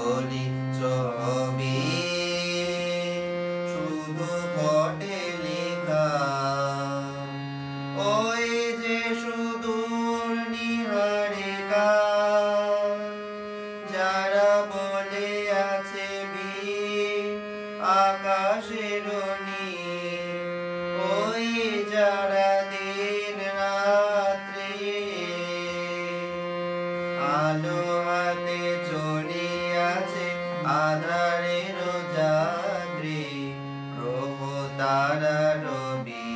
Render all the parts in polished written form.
বলি ছবি শুধু ফটে লেখা ওই যে সুদূর নিহারিকা যারা বলে আছে আকাশের ওই যারা দিন রাত্রি আলো হাতে চলিয়াছে আধারের যাত্রী গ্রহ তারা রবি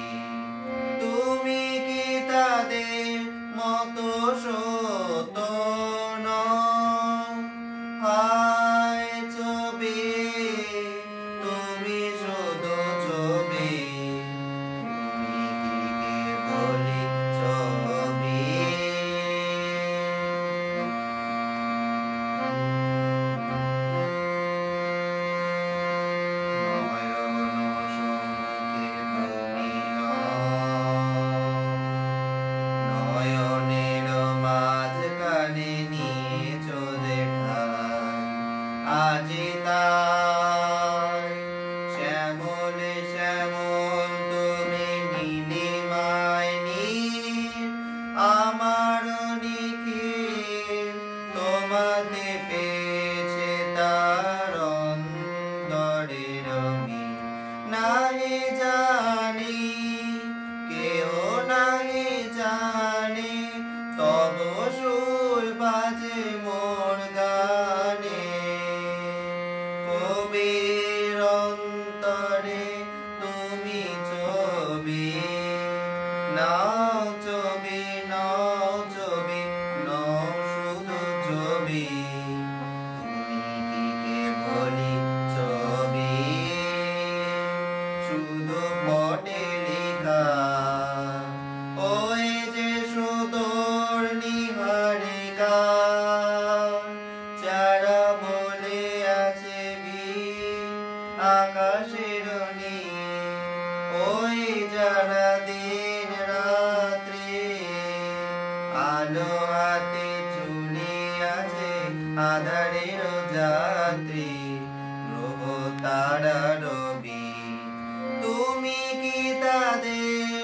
তুমি কি তাদের মতো সত্য হায় ছবি তুমি শুধু ছবি তুমি কি বলি ছবি নয়নের মাঝখানে নিয়েছো আজি তাই শ্যামল শ্যামল তুমি নীলিমায় নীল আমার নিখিল তোমাতে পেয়েছে তার অন্তরের মিল নাহি জানি কেউ নাহি জানে তব সুর বাজে মোর গানে কবির অন্তরে তুমি ছবি নাও ছবি নাও ছবি নাও শুধু ছবি তুমি কি কেবলি ছবি শুধু ফটে লেখা ওই যে সুদূর নিহারিকা যারা বলে আছে আকাশের ওই যারা দিন রাত্রি আলো হাতে চলিয়াছে আধারের যাত্রী গ্রহ তারা রবি তুমি কি তাদের